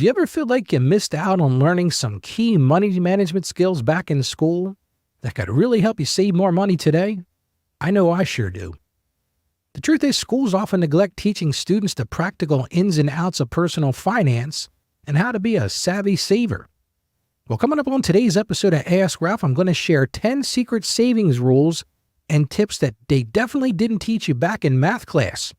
Do you ever feel like you missed out on learning some key money management skills back in school that could really help you save more money today? I know I sure do. The truth is, schools often neglect teaching students the practical ins and outs of personal finance and how to be a savvy saver. Well, coming up on today's episode of Ask Ralph, I'm going to share 10 secret savings rules and tips that they definitely didn't teach you back in math class.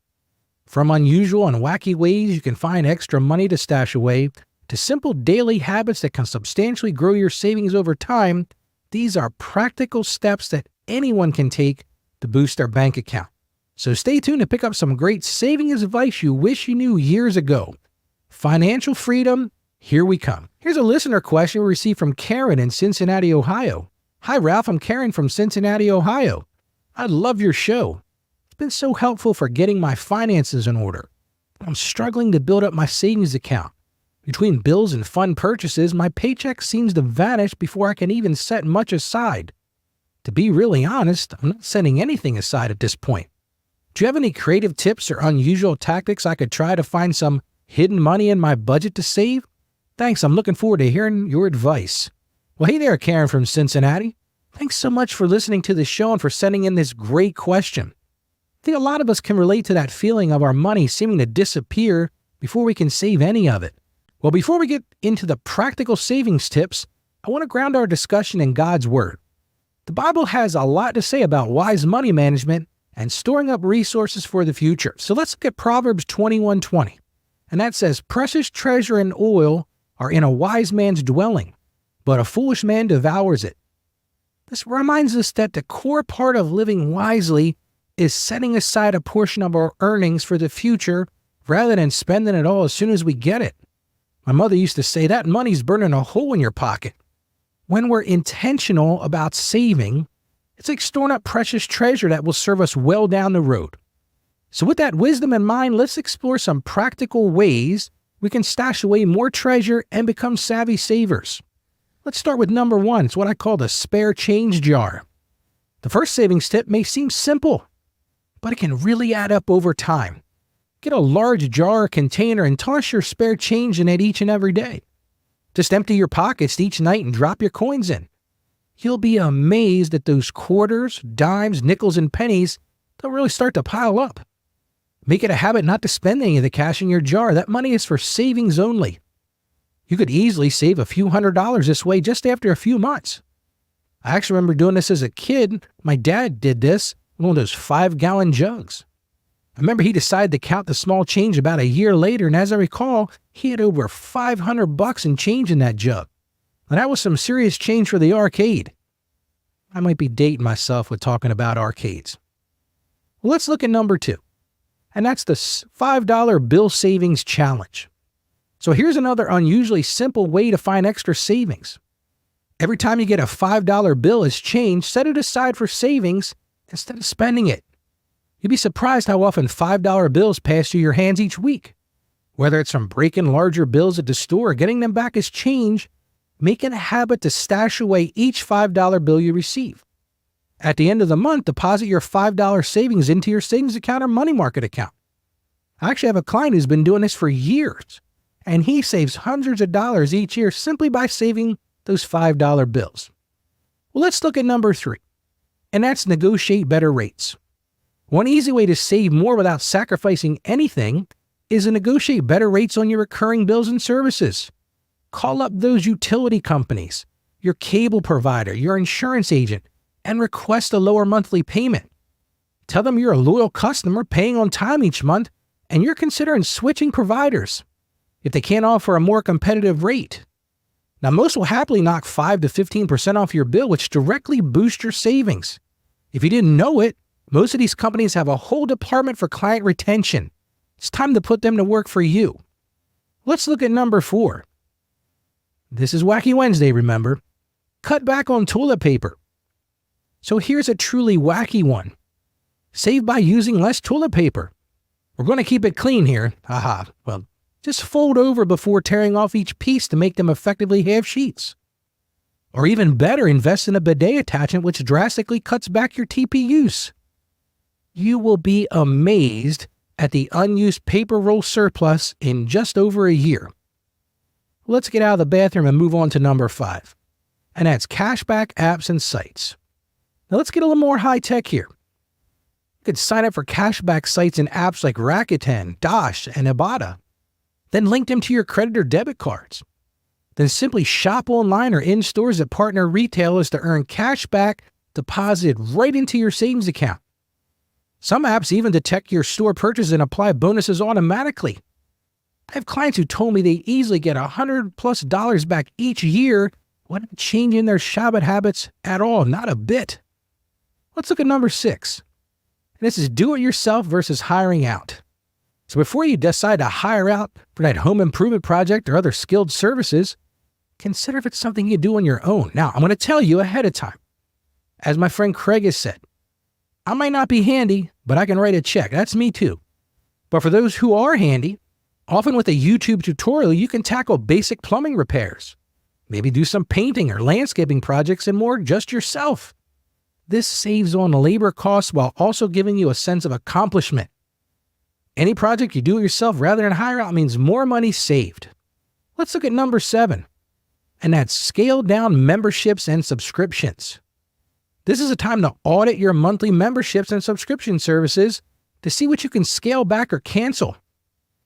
From unusual and wacky ways you can find extra money to stash away, to simple daily habits that can substantially grow your savings over time, these are practical steps that anyone can take to boost their bank account. So stay tuned to pick up some great savings advice you wish you knew years ago. Financial freedom, here we come. Here's a listener question we received from Karen in Cincinnati, Ohio. Hi, Ralph. I'm Karen from Cincinnati, Ohio. I love your show. It's been so helpful for getting my finances in order. I'm struggling to build up my savings account. Between bills and fun purchases, my paycheck seems to vanish before I can even set much aside. To be really honest, I'm not setting anything aside at this point. Do you have any creative tips or unusual tactics I could try to find some hidden money in my budget to save? Thanks, I'm looking forward to hearing your advice. Well, hey there, Karen from Cincinnati. Thanks so much for listening to the show and for sending in this great question. I think a lot of us can relate to that feeling of our money seeming to disappear before we can save any of it. Well, before we get into the practical savings tips, I want to ground our discussion in God's Word. The Bible has a lot to say about wise money management and storing up resources for the future. So let's look at Proverbs 21:20. And that says, "Precious treasure and oil are in a wise man's dwelling, but a foolish man devours it." This reminds us that the core part of living wisely is setting aside a portion of our earnings for the future rather than spending it all as soon as we get it. My mother used to say that money's burning a hole in your pocket. When we're intentional about saving, it's like storing up precious treasure that will serve us well down the road. So with that wisdom in mind, let's explore some practical ways we can stash away more treasure and become savvy savers. Let's start with number 1. It's what I call the spare change jar. The first savings tip may seem simple, but it can really add up over time. Get a large jar or container and toss your spare change in it each and every day. Just empty your pockets each night and drop your coins in. You'll be amazed at those quarters, dimes, nickels, and pennies. They'll really start to pile up. Make it a habit not to spend any of the cash in your jar. That money is for savings only. You could easily save a few $100s this way just after a few months. I actually remember doing this as a kid. My dad did this with one of those 5-gallon jugs. I remember he decided to count the small change about a year later, and as I recall, he had over $500 in change in that jug. And that was some serious change for the arcade. I might be dating myself with talking about arcades. Well, let's look at number 2. And that's the $5 bill savings challenge. So here's another unusually simple way to find extra savings. Every time you get a $5 bill as change, set it aside for savings instead of spending it. You'd be surprised how often $5 bills pass through your hands each week. Whether it's from breaking larger bills at the store or getting them back as change, make it a habit to stash away each $5 bill you receive. At the end of the month, deposit your $5 savings into your savings account or money market account. I actually have a client who's been doing this for years, and he saves hundreds of dollars each year simply by saving those $5 bills. Well, let's look at number 3, and that's negotiate better rates. One easy way to save more without sacrificing anything is to negotiate better rates on your recurring bills and services. Call up those utility companies, your cable provider, your insurance agent, and request a lower monthly payment. Tell them you're a loyal customer paying on time each month, and you're considering switching providers if they can't offer a more competitive rate. Now, most will happily knock 5 to 15% off your bill, which directly boosts your savings. If you didn't know it, most of these companies have a whole department for client retention. It's time to put them to work for you. Let's look at number 4. This is Wacky Wednesday, remember? Cut back on toilet paper. So here's a truly wacky one. Save by using less toilet paper. We're going to keep it clean here. Haha. Well, just fold over before tearing off each piece to make them effectively half sheets. Or even better, invest in a bidet attachment which drastically cuts back your TP use. You will be amazed at the unused paper roll surplus in just over a year. Let's get out of the bathroom and move on to number 5. And that's cashback apps and sites. Now let's get a little more high-tech here. You could sign up for cashback sites and apps like Rakuten, Dash, and Ibotta. Then link them to your credit or debit cards. Then simply shop online or in stores that partner retailers to earn cash back deposited right into your savings account. Some apps even detect your store purchase and apply bonuses automatically. I have clients who told me they easily get $100+ back each year without changing their shopping habits at all, not a bit. Let's look at number 6. And this is do-it-yourself versus hiring out. So before you decide to hire out for that home improvement project or other skilled services, consider if it's something you do on your own. Now, I'm going to tell you ahead of time. As my friend Craig has said, I might not be handy, but I can write a check. That's me too. But for those who are handy, often with a YouTube tutorial, you can tackle basic plumbing repairs. Maybe do some painting or landscaping projects and more just yourself. This saves on labor costs while also giving you a sense of accomplishment. Any project you do yourself rather than hire out means more money saved. Let's look at number 7, and that's scale down memberships and subscriptions. This is a time to audit your monthly memberships and subscription services to see what you can scale back or cancel.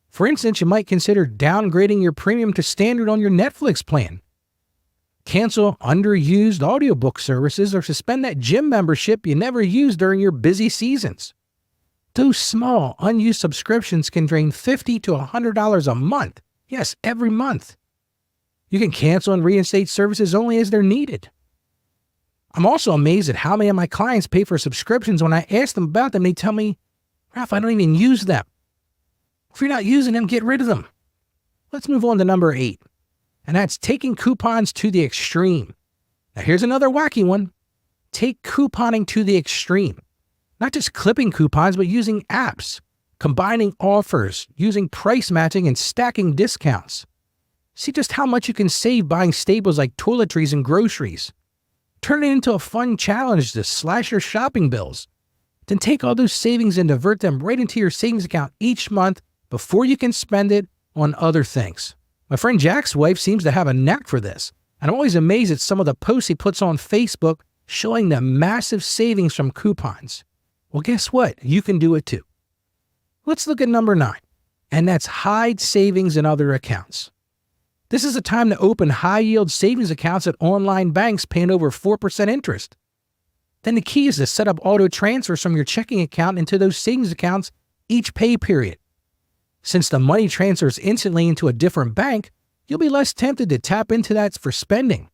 For instance, you might consider downgrading your premium to standard on your Netflix plan. Cancel underused audiobook services or suspend that gym membership you never use during your busy seasons. Those small, unused subscriptions can drain $50 to $100 a month. Yes, every month. You can cancel and reinstate services only as they're needed. I'm also amazed at how many of my clients pay for subscriptions. When I ask them about them, they tell me, Ralph, I don't even use them. If you're not using them, get rid of them. Let's move on to number 8, and that's taking coupons to the extreme. Now here's another wacky one. Take couponing to the extreme. Not just clipping coupons, but using apps, combining offers, using price matching, and stacking discounts. See just how much you can save buying staples like toiletries and groceries. Turn it into a fun challenge to slash your shopping bills. Then take all those savings and divert them right into your savings account each month before you can spend it on other things. My friend Jack's wife seems to have a knack for this, and I'm always amazed at some of the posts he puts on Facebook showing the massive savings from coupons. Well, guess what? You can do it too. Let's look at number 9, and that's hide savings in other accounts. This is a time to open high-yield savings accounts at online banks paying over 4% interest. Then the key is to set up auto transfers from your checking account into those savings accounts each pay period. Since the money transfers instantly into a different bank, you'll be less tempted to tap into that for spending.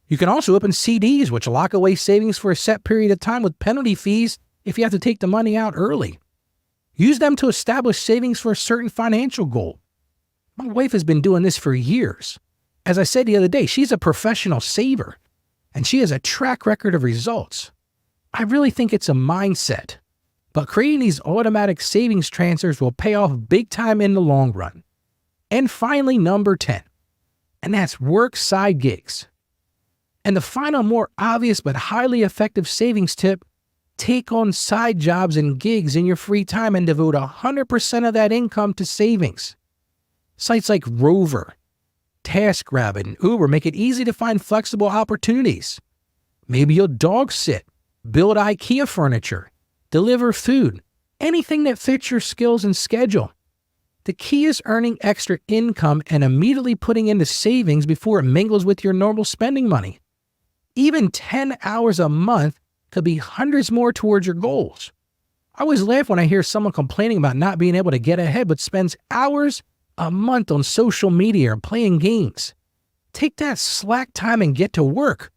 You can also open CDs, which lock away savings for a set period of time with penalty fees if you have to take the money out early. Use them to establish savings for a certain financial goal. My wife has been doing this for years. As I said the other day, she's a professional saver, and she has a track record of results. I really think it's a mindset, but creating these automatic savings transfers will pay off big time in the long run. And finally, number 10, and that's work side gigs. And the final, more obvious but highly effective savings tip, take on side jobs and gigs in your free time and devote 100% of that income to savings. Sites like Rover, TaskRabbit, and Uber make it easy to find flexible opportunities. Maybe you'll dog sit, build IKEA furniture, deliver food, anything that fits your skills and schedule. The key is earning extra income and immediately putting into savings before it mingles with your normal spending money. Even 10 hours a month could be hundreds more towards your goals. I always laugh when I hear someone complaining about not being able to get ahead but spends hours a month on social media or playing games. Take that slack time and get to work.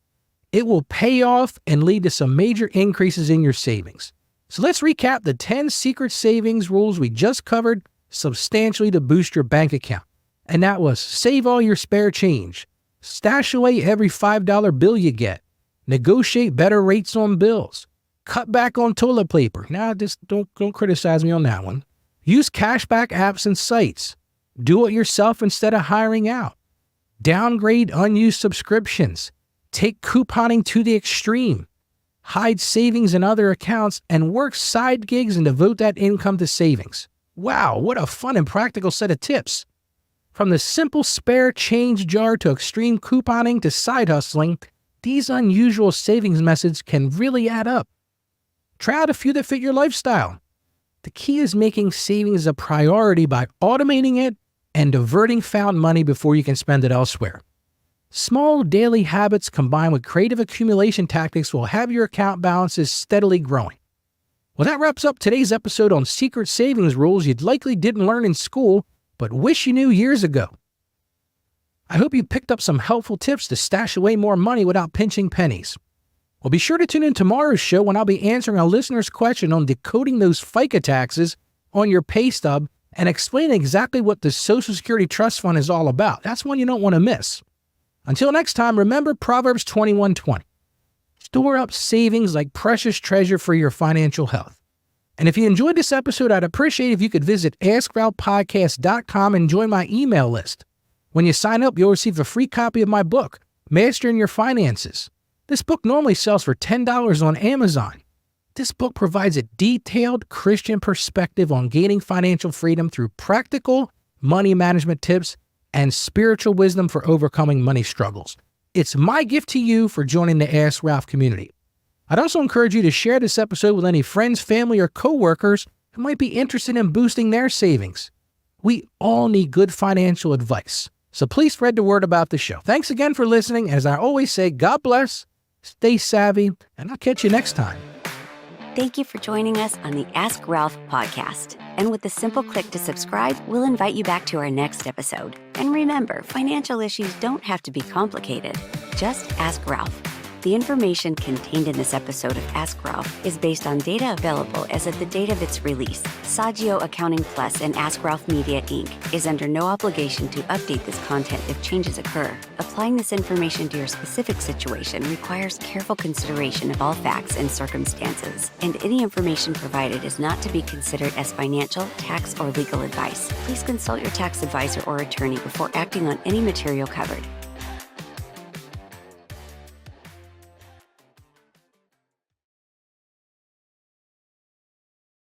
It will pay off and lead to some major increases in your savings. So let's recap the 10 secret savings rules we just covered substantially to boost your bank account. And that was save all your spare change, stash away every $5 bill you get, negotiate better rates on bills, cut back on toilet paper. Now, just don't criticize me on that one. Use cashback apps and sites. Do it yourself instead of hiring out. Downgrade unused subscriptions. Take couponing to the extreme. Hide savings in other accounts and work side gigs and devote that income to savings. Wow, what a fun and practical set of tips. From the simple spare change jar to extreme couponing to side hustling, these unusual savings methods can really add up. Try out a few that fit your lifestyle. The key is making savings a priority by automating it and diverting found money before you can spend it elsewhere. Small daily habits combined with creative accumulation tactics will have your account balances steadily growing. Well, that wraps up today's episode on secret savings rules you'd likely didn't learn in school, but wish you knew years ago. I hope you picked up some helpful tips to stash away more money without pinching pennies. Well, be sure to tune in tomorrow's show when I'll be answering a listener's question on decoding those FICA taxes on your pay stub and explaining exactly what the Social Security Trust Fund is all about. That's one you don't want to miss. Until next time, remember Proverbs 21:20. Store up savings like precious treasure for your financial health. And if you enjoyed this episode, I'd appreciate if you could visit AskRalphPodcast.com and join my email list. When you sign up, you'll receive a free copy of my book, Mastering Your Finances. This book normally sells for $10 on Amazon. This book provides a detailed Christian perspective on gaining financial freedom through practical money management tips and spiritual wisdom for overcoming money struggles. It's my gift to you for joining the Ask Ralph community. I'd also encourage you to share this episode with any friends, family, or coworkers who might be interested in boosting their savings. We all need good financial advice, so please spread the word about the show. Thanks again for listening. As I always say, God bless, stay savvy, and I'll catch you next time. Thank you for joining us on the Ask Ralph podcast. And with a simple click to subscribe, we'll invite you back to our next episode. And remember, financial issues don't have to be complicated. Just ask Ralph. The information contained in this episode of Ask Ralph is based on data available as of the date of its release. Saggio Accounting Plus and Ask Ralph Media, Inc. is under no obligation to update this content if changes occur. Applying this information to your specific situation requires careful consideration of all facts and circumstances, and any information provided is not to be considered as financial, tax, or legal advice. Please consult your tax advisor or attorney before acting on any material covered.